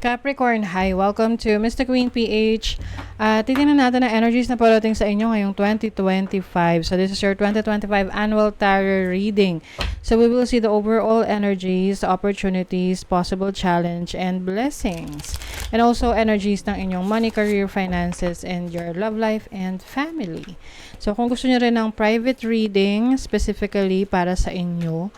Capricorn, hi! Welcome to Mr. Queen PH. Titingnan natin ang energies na parating sa inyo ngayong 2025. So this is your 2025 annual tarot reading. So we will see the overall energies, opportunities, possible challenge, and blessings. And also energies ng inyong money, career, finances, and your love life and family. So kung gusto niyo rin ng private reading specifically para sa inyo,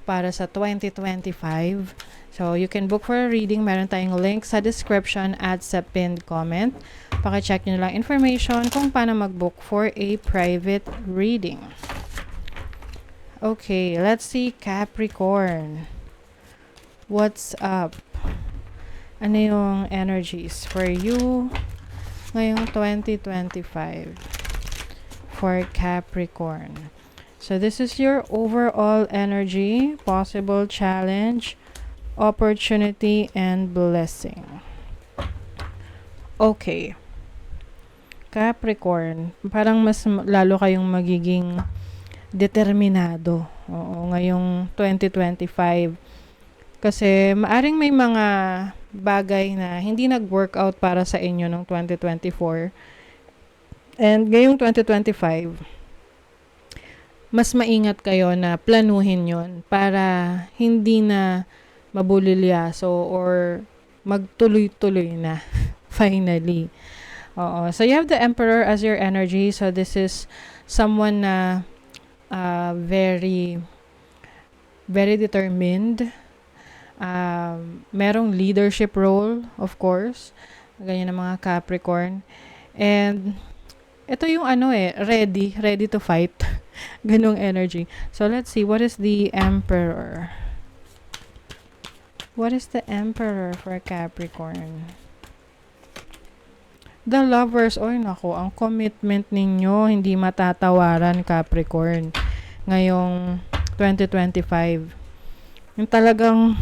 para sa 2025, so, you can book for a reading. Meron tayong link sa description at sa pinned comment. Paki-check nyo lang information kung paano mag-book for a private reading. Okay, let's see Capricorn. What's up? Ano yung energies for you ngayong 2025 for Capricorn? So, this is your overall energy, possible challenge, opportunity, and blessing. Okay. Capricorn, parang mas lalo kayong magiging determinado. Oo, ngayong 2025. Kasi maaring may mga bagay na hindi nag-workout para sa inyo noong 2024. And ngayong 2025, mas maingat kayo na planuhin yon para hindi na mabulilyaso or magtuloy-tuloy na finally. Oo. So you have the Emperor as your energy. So this is someone na very very determined. Merong leadership role, of course. Ganyan ang mga Capricorn. And ito yung ready to fight. Ganong energy. So let's see, what is the Emperor? What is the Emperor for Capricorn? The Lovers. Oy, nako, ang commitment ninyo hindi matatawaran, Capricorn. Ngayong 2025. Yung talagang,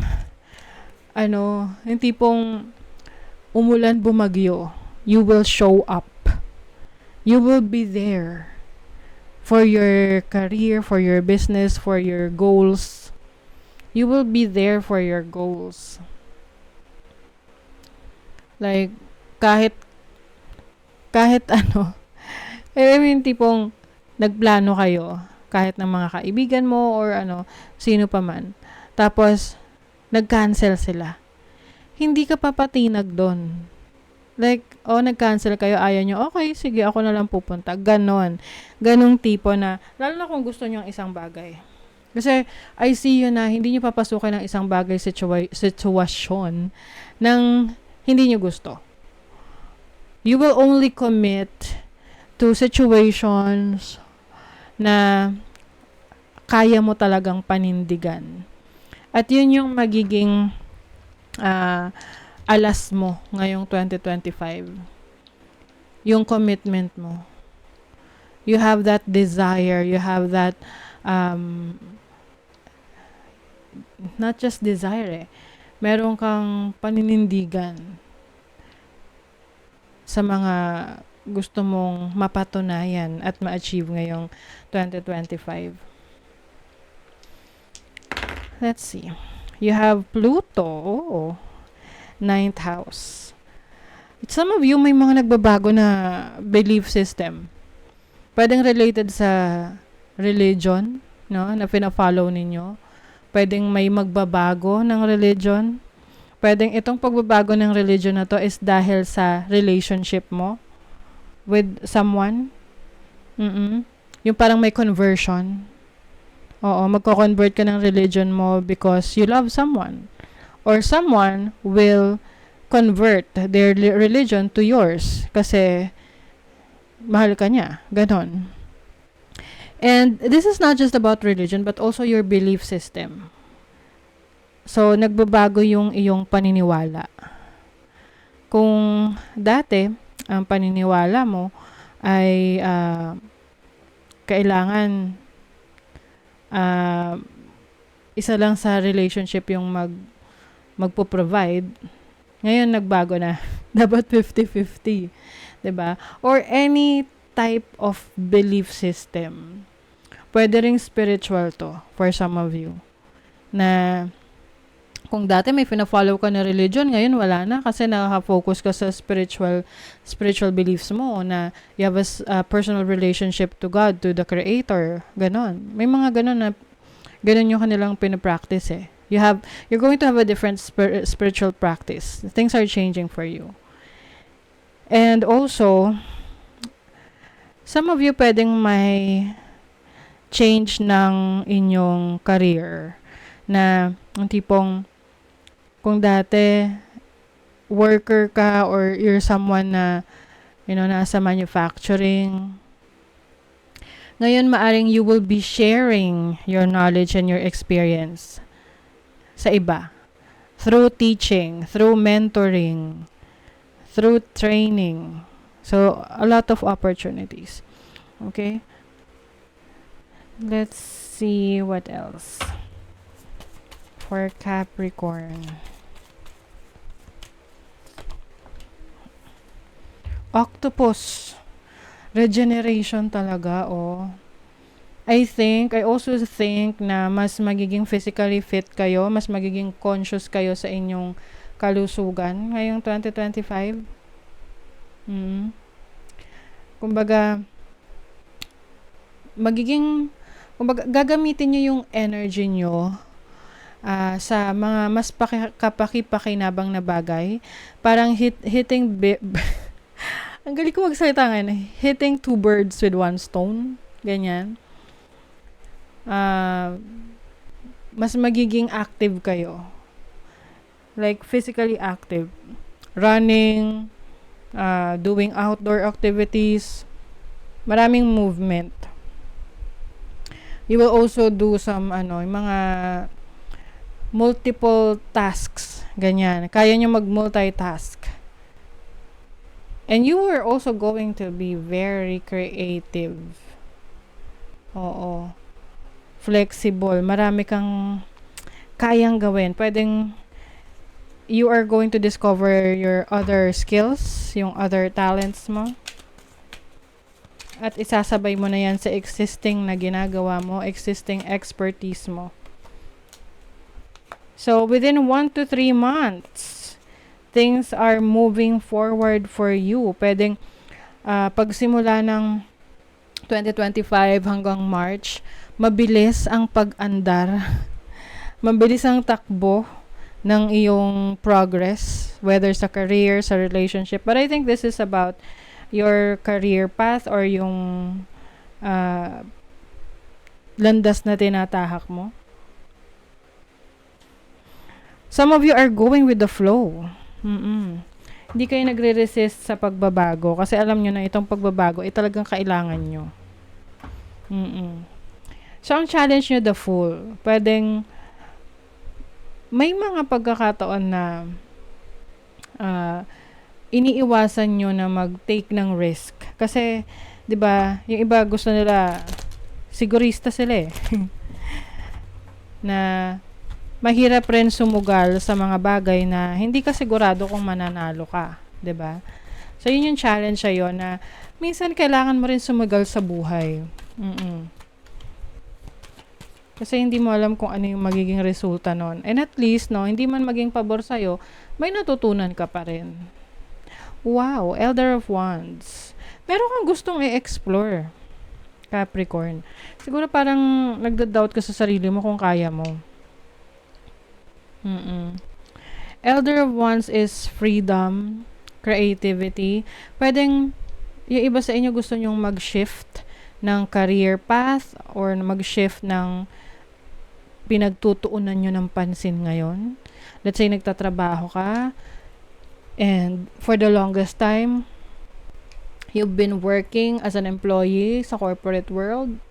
yung tipong umulan bumagyo. You will show up. You will be there for your career, for your business, for your goals. You will be there for your goals. Like, kahit tipong nagplano kayo, kahit ng mga kaibigan mo or sino pa man. Tapos, nag-cancel sila. Hindi ka papatinag doon. Like, nag-cancel kayo, ayaw nyo, okay, sige, ako na lang pupunta. Ganon. Ganong tipo na, lalo na kung gusto nyo ang isang bagay. Kasi, I see you na hindi nyo papasukin ng isang bagay sitwasyon nang hindi nyo gusto. You will only commit to situations na kaya mo talagang panindigan. At yun yung magiging alas mo ngayong 2025. Yung commitment mo. You have that desire, you have that not just desire meron kang paninindigan sa mga gusto mong mapatunayan at ma-achieve ngayong 2025. Let's see. You have Pluto, 9th house. Some of you may mga nagbabago na belief system. Pwedeng related sa religion, na pina-follow ninyo. Pwedeng may magbabago ng religion. Pwedeng itong pagbabago ng religion na to is dahil sa relationship mo with someone. Yung parang may conversion. Oo, magko-convert ka ng religion mo because you love someone. Or someone will convert their religion to yours kasi mahal ka niya. Ganon. And this is not just about religion but also your belief system. So, nagbabago yung iyong paniniwala. Kung dati, ang paniniwala mo ay kailangan isa lang sa relationship yung magpo-provide. Ngayon, nagbago na. Dapat 50-50. 'Di ba? Or any type of belief system. Pwede ring spiritual to for some of you. Na Kung dati may fina-follow ka na religion, ngayon wala na kasi nakaka-focus ka sa spiritual beliefs mo na you have a personal relationship to God, to the Creator. Ganon. May mga ganon na ganon yung kanilang pinapractice eh. You're going to have a different spiritual practice. Things are changing for you. And also, some of you pwedeng may change ng inyong career na ang tipong kung dati worker ka or you're someone na nasa manufacturing, ngayon maaring you will be sharing your knowledge and your experience sa iba through teaching, through mentoring, through training. So a lot of opportunities. Okay? Let's see what else for Capricorn. Octopus. Regeneration talaga, oh. I also think na mas magiging physically fit kayo, mas magiging conscious kayo sa inyong kalusugan ngayong 2025. Kumbaga, gagamitin nyo yung energy nyo sa mga mas kapaki-pakinabang na bagay. Parang hitting ang galing ko magsalita ngayon. Hitting 2 birds with 1 stone. Ganyan. Mas magiging active kayo. Like, physically active. Running, doing outdoor activities, maraming movement. You will also do some, yung mga multiple tasks. Ganyan. Kaya nyo mag-multitask. And you are also going to be very creative. Oo. Flexible. Marami kang kayang gawin. You are going to discover your other skills, yung other talents mo. At isasabay mo na yan sa existing na ginagawa mo, existing expertise mo. So, within 1 to 3 months, things are moving forward for you. Pwedeng pagsimula ng 2025 hanggang March, mabilis ang pag-andar. Mabilis ang takbo ng iyong progress, whether sa career, sa relationship. But I think this is about your career path or yung landas na tinatahak mo. Some of you are going with the flow. Hindi kayo nagre-resist sa pagbabago kasi alam nyo na itong pagbabago ay talagang kailangan nyo. So, ang challenge nyo, the full. Pwedeng may mga pagkakataon na iniiwasan nyo na mag-take ng risk. Kasi, di ba, yung iba gusto nila, sigurista sila eh. Na mahirap rin sumugal sa mga bagay na hindi ka sigurado kung mananalo ka, 'di ba? So yun yung challenge sa'yo na minsan kailangan mo rin sumugal sa buhay. Kasi hindi mo alam kung ano yung magiging resulta nun. And at least, hindi man maging pabor sa'yo, may natutunan ka pa rin. Wow, Elder of Wands. Meron kang gustong i-explore, Capricorn. Siguro parang nagda-doubt ka sa sarili mo kung kaya mo. Elder of Wands is freedom, creativity. Pwedeng yung iba sa inyo gusto nyong mag-shift ng career path or mag-shift ng pinagtutuunan nyo ng pansin ngayon. Let's say nagtatrabaho ka and for the longest time you've been working as an employee sa corporate world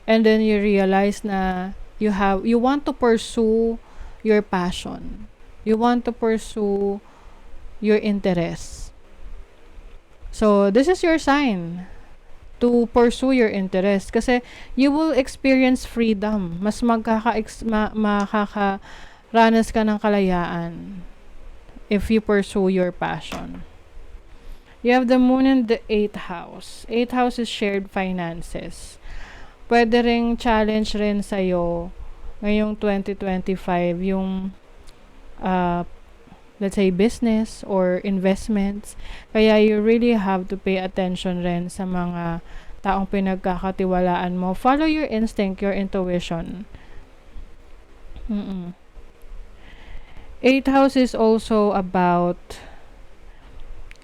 and then you realize na you want to pursue your passion. You want to pursue your interests. So, this is your sign to pursue your interest. Kasi, you will experience freedom. Mas makakaranas ka ng kalayaan if you pursue your passion. You have the moon in the 8th house. 8th house is shared finances. Pwede ring challenge rin sa'yo ngayong 2025, yung uh, let's say business or investments. Kaya you really have to pay attention rin sa mga taong pinagkakatiwalaan mo. Follow your instinct, your intuition. Mm-mm. Eighth house is also about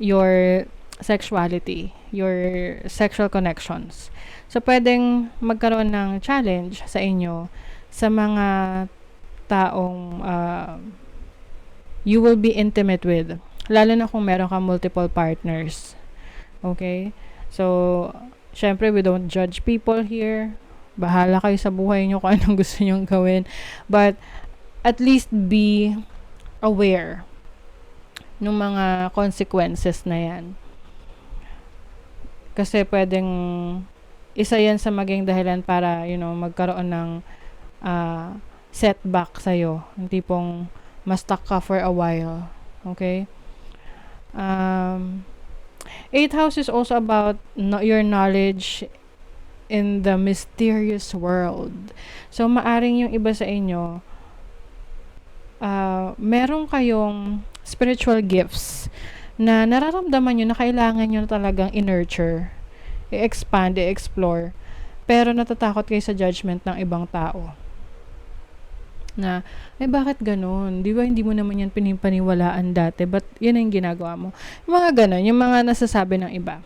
your sexuality, your sexual connections. So, pwedeng magkaroon ng challenge sa inyo sa mga taong you will be intimate with. Lalo na kung meron kang multiple partners. Okay? So, syempre, we don't judge people here. Bahala kayo sa buhay nyo kung anong gusto nyong gawin. But, at least be aware ng mga consequences na yan. Kasi pwedeng isa yan sa maging dahilan para, magkaroon ng setback sa'yo. Yung tipong ma-stuck ka for a while. Okay? Eighth house is also about your knowledge in the mysterious world. So, maaring yung iba sa inyo, meron kayong spiritual gifts na nararamdaman nyo na kailangan nyo na talagang i-nurture, i-expand, i-explore, pero natatakot kayo sa judgment ng ibang tao. Na, bakit ganun? Di ba hindi mo naman yan pinipaniwalaan dati? But yun ang ginagawa mo. Yung mga ganun, yung mga nasasabi ng iba.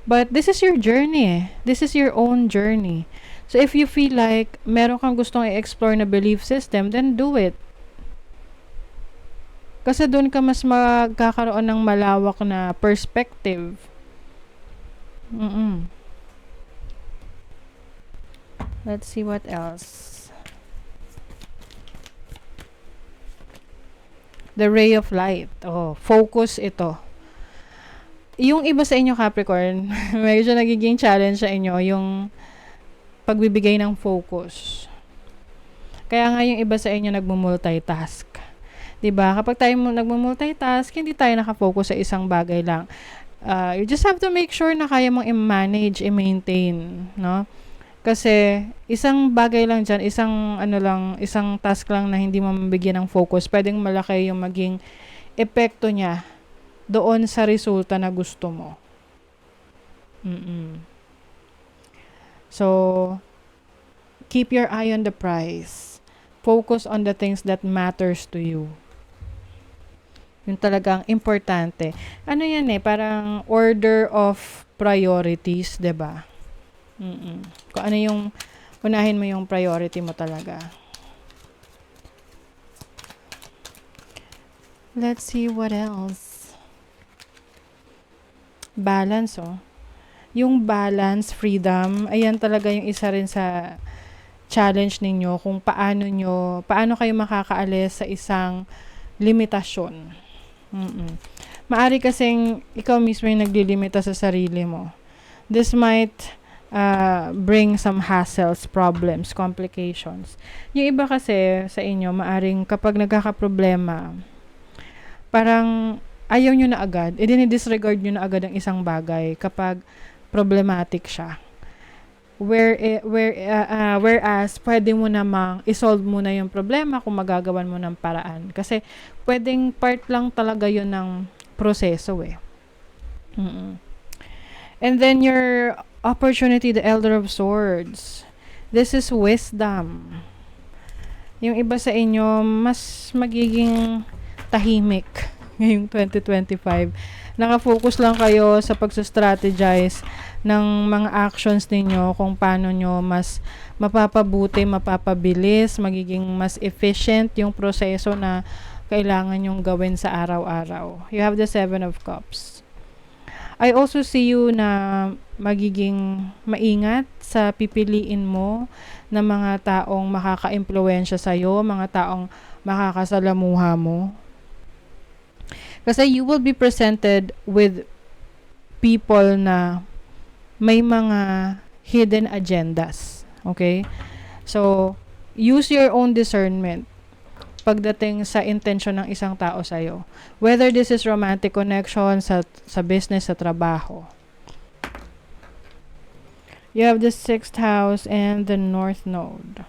But this is your journey. This is your own journey. So if you feel like meron kang gustong i-explore na belief system, then do it. Kasi doon ka mas magkakaroon ng malawak na perspective. Let's see what else. The ray of light. Focus ito. Yung iba sa inyo, Capricorn, medyo nagiging challenge sa inyo yung pagbibigay ng focus. Kaya nga yung iba sa inyo nagmo-multitask. Diba? Kapag tayo nagmo-multitask, hindi tayo nakafocus sa isang bagay lang. You just have to make sure na kaya mong i-manage, i-maintain, no? Kasi isang bagay lang dyan, isang task lang na hindi mo mabigyan ng focus, pwedeng malaki yung maging epekto niya doon sa resulta na gusto mo. So, keep your eye on the prize. Focus on the things that matters to you. Yung talagang importante. Ano yan parang order of priorities, 'di ba? Kung ano yung unahin mo yung priority mo talaga. Let's see what else. Balance, Yung balance, freedom, ayan talaga yung isa rin sa challenge ninyo kung paano kayo makakaalis sa isang limitasyon. Maari kasing ikaw mismo yung naglilimita sa sarili mo. This might bring some hassles, problems, complications. Yung iba kasi sa inyo, maaring kapag nagkakaproblema, parang ayaw nyo na agad, dinidisregard nyo na agad ang isang bagay kapag problematic siya. Whereas pwede mo namang isolve mo na yung problema kung magagawan mo ng paraan. Kasi pwedeng part lang talaga yun ng proseso And then your opportunity, the Elder of Swords. This is wisdom. Yung iba sa inyo, mas magiging tahimik ngayong 2025. Nakafocus lang kayo sa pagsa-strategize ng mga actions ninyo kung paano nyo mas mapapabuti, mapapabilis, magiging mas efficient yung proseso na kailangan nyong gawin sa araw-araw. You have the 7 of Cups. I also see you na magiging maingat sa pipiliin mo ng mga taong makaka-impluwensya sa'yo, mga taong makakasalamuha mo. Kasi you will be presented with people na may mga hidden agendas. Okay? So, use your own discernment pagdating sa intention ng isang tao sa'yo. Whether this is romantic connection, sa business, sa trabaho. You have the 6th house and the North Node.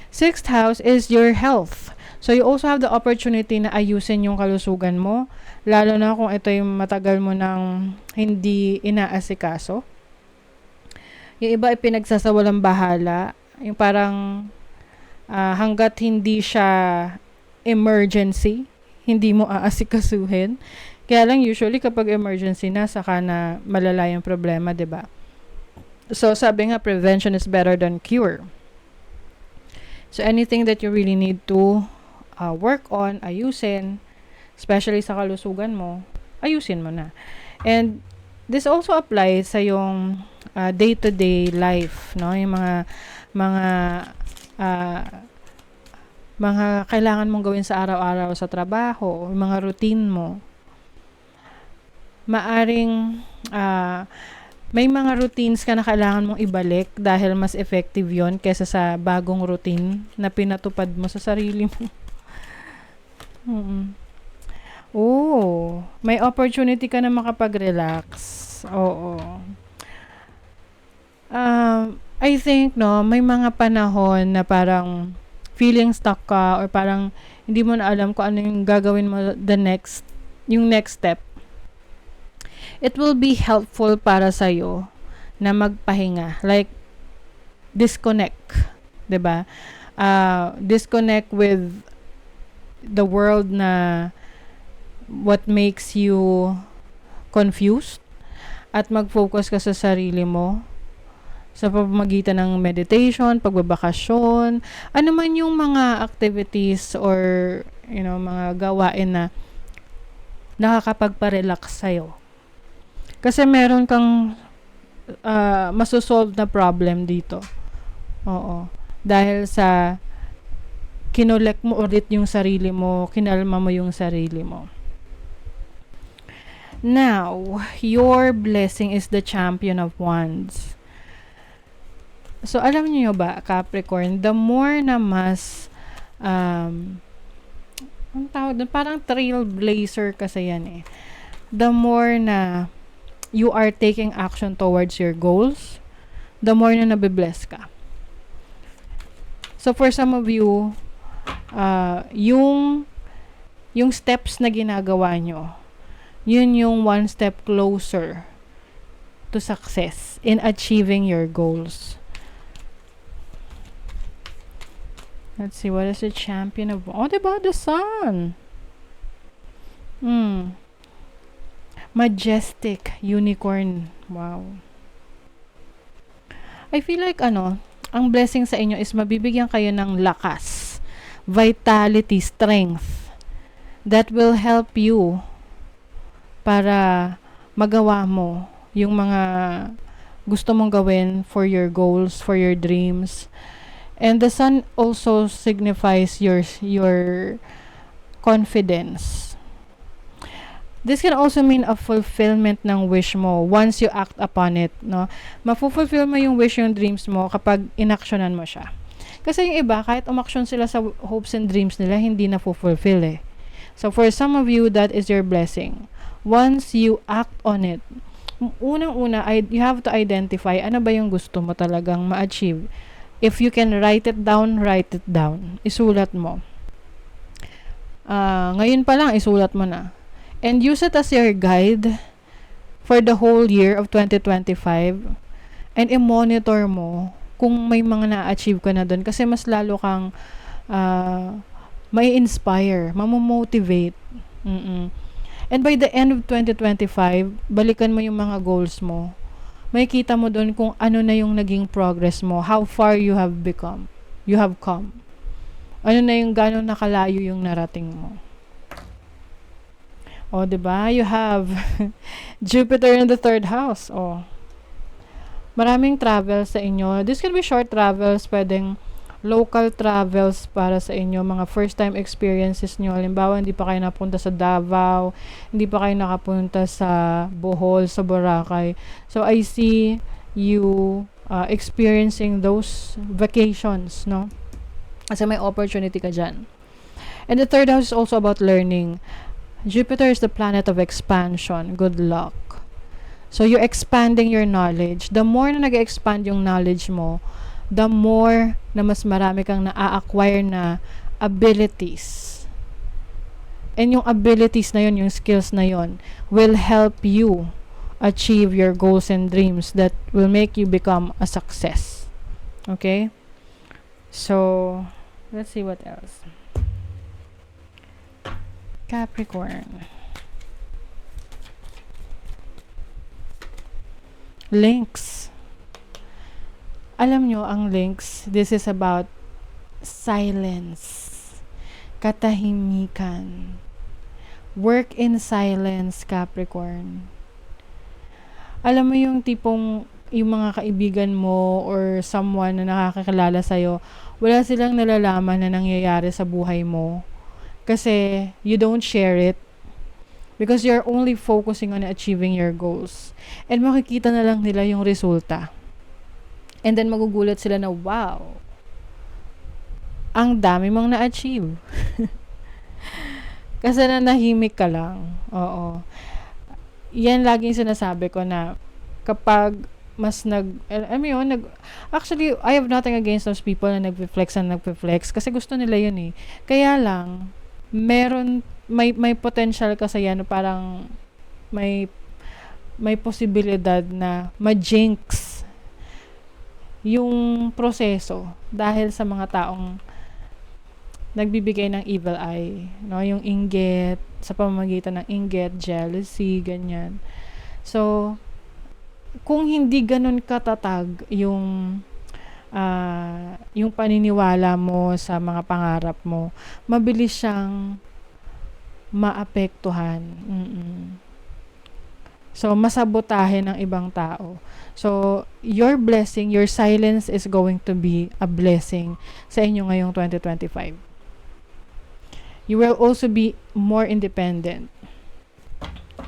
6th house is your health. So, you also have the opportunity na ayusin yung kalusugan mo, lalo na kung ito yung matagal mo nang hindi inaasikaso. Yung iba ay pinagsasawalang bahala, yung parang hanggat hindi siya emergency, hindi mo aasikasuhin. Kaya lang usually kapag emergency na, saka na malala yung problema, 'di ba? So sabi nga, prevention is better than cure. So anything that you really need to work on, ayusin, especially sa kalusugan mo, ayusin mo na. And this also applies sa yung day-to-day life, no? Yung mga uh, mga kailangan mong gawin sa araw-araw sa trabaho, yung mga routine mo. Maaring may mga routines ka na kailangan mong ibalik dahil mas effective yon kaysa sa bagong routine na pinatupad mo sa sarili mo. May opportunity ka na makapag-relax. Oo. I think, no, may mga panahon na parang feeling stuck ka or parang hindi mo na alam kung ano yung gagawin mo yung next step. It will be helpful para sa'yo na magpahinga. Like, disconnect. 'Di ba? Disconnect with the world na what makes you confused at mag-focus ka sa sarili mo sa pamamagitan ng meditation, pagbabakasyon, ano man yung mga activities or mga gawain na nakakapagpa-relax sa'yo. Kasi meron kang masosolve na problem dito. Oo. Dahil sa kinolek mo ulit yung sarili mo, kinalma mo yung sarili mo. Now, your blessing is the Champion of Wands. So, alam niyo ba, Capricorn, the more na mas ang tawag doon, parang trailblazer kasi yan eh. The more na you are taking action towards your goals, the more na nabibless ka. So, for some of you, yung steps na ginagawa nyo, yun yung one step closer to success in achieving your goals. Let's see, what is the Champion of... diba? The Sun. Majestic Unicorn. Wow. I feel like, ang blessing sa inyo is mabibigyan kayo ng lakas, vitality, strength that will help you para magawa mo yung mga gusto mong gawin for your goals, for your dreams. And the Sun also signifies your confidence. This can also mean a fulfillment ng wish mo once you act upon it, no? Mafulfill mo yung wish, yung dreams mo kapag inaksyonan mo siya. Kasi yung iba, kahit umaksyon sila sa hopes and dreams nila, hindi na fulfill eh. So for some of you, that is your blessing. Once you act on it, unang-una, you have to identify ano ba yung gusto mo talagang ma-achieve. If you can write it down. Isulat mo. Ngayon pa lang, isulat mo na. And use it as your guide for the whole year of 2025. And i-monitor mo kung may mga na-achieve ka na doon. Kasi mas lalo kang may inspire, mamomotivate. And by the end of 2025, balikan mo yung mga goals mo. Makikita mo doon kung ano na yung naging progress mo, how far you have come. Ano na yung gano'n nakalayo yung narating mo. Diba? You have Jupiter in the 3rd house. Maraming travel sa inyo. This can be short travels, pwedeng local travels para sa inyo, mga first time experiences nyo. Halimbawa, hindi pa kayo napunta sa Davao, hindi pa kayo nakapunta sa Bohol, sa Boracay. So, I see you experiencing those vacations, no? Kasi may opportunity ka dyan. And the 3rd house is also about learning. Jupiter is the planet of expansion. Good luck. So, you're expanding your knowledge. The more na nag-expand yung knowledge mo, the more na mas marami kang na-acquire na abilities. And yung abilities na yun, yung skills na yun, will help you achieve your goals and dreams that will make you become a success. Okay? So, let's see what else. Capricorn. Links. Alam nyo, ang links, this is about silence. Katahimikan. Work in silence, Capricorn. Alam mo yung tipong yung mga kaibigan mo or someone na nakakakilala sa'yo, wala silang nalalaman na nangyayari sa buhay mo. Kasi you don't share it. Because you're only focusing on achieving your goals. And makikita na lang nila yung resulta. And then magugulat sila na, wow, ang dami mong na-achieve. Kasi nanahimik ka lang. Oo. Yan laging sinasabi ko na kapag mas actually, I have nothing against those people na nagpe-flex kasi gusto nila yun eh. Kaya lang, may potential kasi yan, parang may posibilidad na ma-jinx yung proseso dahil sa mga taong nagbibigay ng evil eye, no? Yung inggit, sa pamamagitan ng inggit, jealousy, ganyan. So, kung hindi ganun katatag yung paniniwala mo sa mga pangarap mo, mabilis siyang maapektuhan. So, masabotahe ng ibang tao. So, your blessing, your silence is going to be a blessing sa inyo ngayong 2025. You will also be more independent.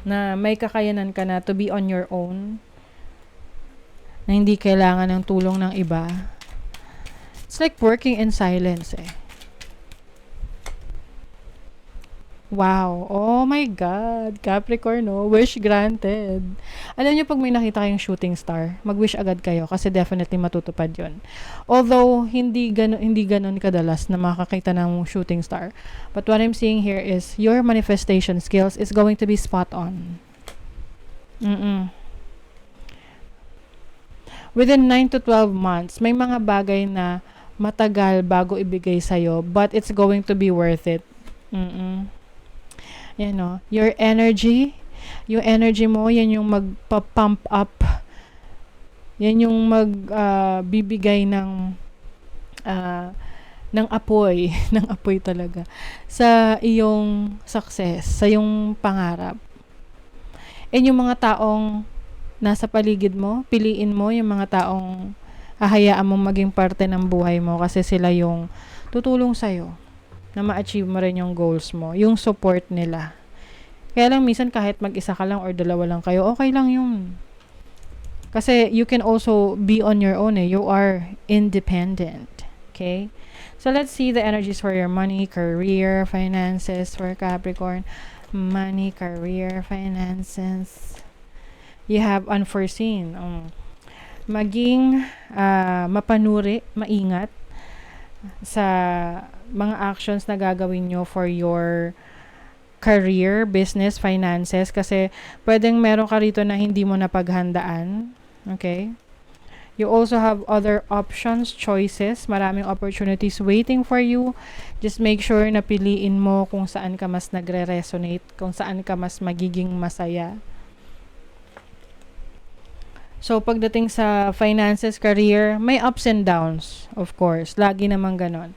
Na may kakayanan ka na to be on your own. Na hindi kailangan ng tulong ng iba. It's like working in silence eh. Wow. Oh my God. Capricorn, no? Wish granted. Alam niyo, pag may nakita kayong shooting star, mag-wish agad kayo kasi definitely matutupad yon. Although, hindi ganun kadalas na makakita ng shooting star. But what I'm seeing here is your manifestation skills is going to be spot on. Within 9 to 12 months, may mga bagay na matagal bago ibigay sa'yo, but it's going to be worth it. Yan o. Your energy, yung energy mo, yan yung magpa-pump up. Yan yung bibigay ng apoy, ng apoy talaga, sa iyong success, sa iyong pangarap. And yung mga taong nasa paligid mo, piliin mo yung mga taong hahayaan mong maging parte ng buhay mo kasi sila yung tutulong sa'yo na ma-achieve mo rin yung goals mo, yung support nila. Kaya lang minsan kahit mag-isa ka lang or dalawa lang kayo, okay lang yun. Kasi you can also be on your own eh. You are independent. Okay? So let's see the energies for your money, career, finances for Capricorn. Money, career, finances. You have unforeseen. Maging mapanuri, maingat sa mga actions na gagawin nyo for your career, business, finances, kasi pwedeng meron ka rito na hindi mo napaghandaan. Okay? You also have other options, choices, maraming opportunities waiting for you. Just make sure na piliin mo kung saan ka mas nagre-resonate, kung saan ka mas magiging masaya. So, pagdating sa finances, career, may ups and downs, of course. Lagi naman ganon.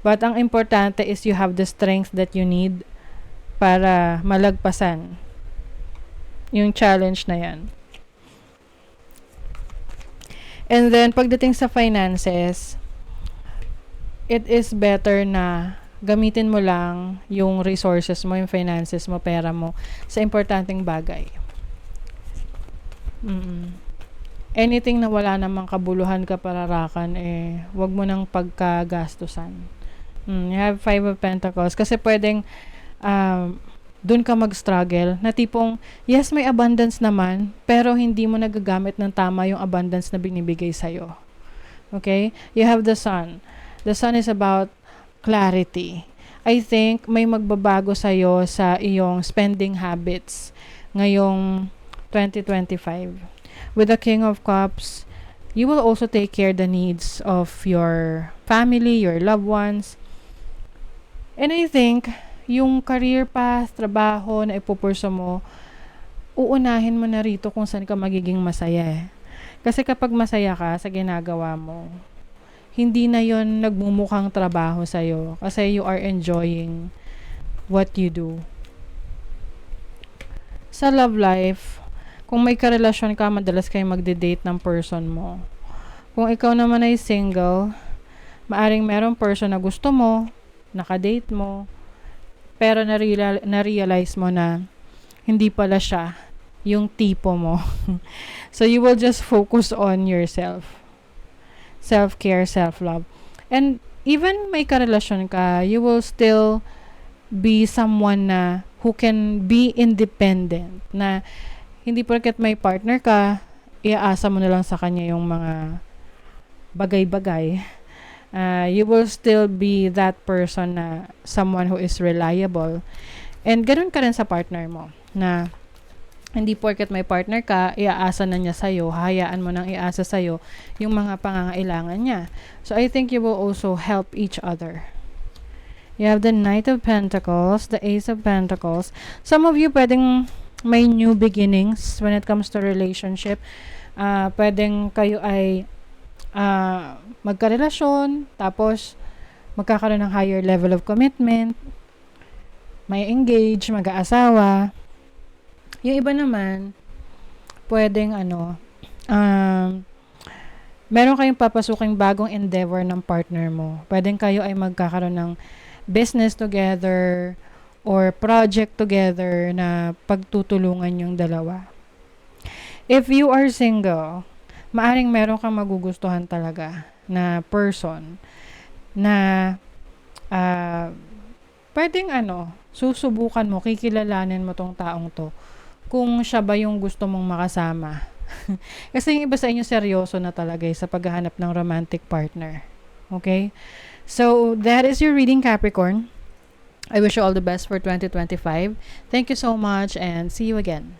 But ang importante is you have the strength that you need para malagpasan yung challenge na yan. And then, pagdating sa finances, it is better na gamitin mo lang yung resources mo, yung finances mo, pera mo, sa importanteng bagay. Anything na wala namang kabuluhan kapararakan, wag mo nang pagkagastusan. You have 5 of Pentacles. Kasi pwedeng, dun ka mag-struggle, na tipong, yes, may abundance naman, pero hindi mo nagagamit ng tama yung abundance na binibigay sa'yo. Okay? You have the Sun. The Sun is about clarity. I think may magbabago sa'yo sa iyong spending habits ngayong 2025. With the King of Cups, you will also take care the needs of your family, your loved ones. And I think, yung career path, trabaho na ipupurso mo, uunahin mo na rito kung saan ka magiging masaya eh. Kasi kapag masaya ka sa ginagawa mo, hindi na yon nagmumukhang trabaho sa'yo kasi you are enjoying what you do. Sa love life, kung may karelasyon ka, madalas kayo magde-date ng person mo. Kung ikaw naman ay single, maaring merong person na gusto mo, nakadate mo, pero na-realize mo na hindi pala siya yung tipo mo. So you will just focus on yourself. Self-care, self-love. And even may karelasyon ka, you will still be someone na who can be independent. Na hindi porket may partner ka, iaasa mo na lang sa kanya yung mga bagay-bagay. You will still be that person na someone who is reliable. And ganoon ka rin sa partner mo. Na hindi porket may partner ka, iaasa na niya sa'yo, hahayaan mo nang iasa sa'yo yung mga pangangailangan niya. So, I think you will also help each other. You have the Knight of Pentacles, the Ace of Pentacles. Some of you pwedeng may new beginnings when it comes to relationship. Pwedeng kayo ay magkarelasyon, tapos magkakaroon ng higher level of commitment, may engage, mag-aasawa. Yung iba naman, pwedeng meron kayong papasuking bagong endeavor ng partner mo. Pwedeng kayo ay magkakaroon ng business together or project together na pagtutulungan yung dalawa. If you are single, maaring meron kang magugustuhan talaga na person na pwedeng susubukan mo, kikilalanin mo tong taong to kung siya ba yung gusto mong makasama. Kasi yung iba sa inyo seryoso na talaga sa paghahanap ng romantic partner. Okay? So, that is your reading, Capricorn. I wish you all the best for 2025. Thank you so much and see you again.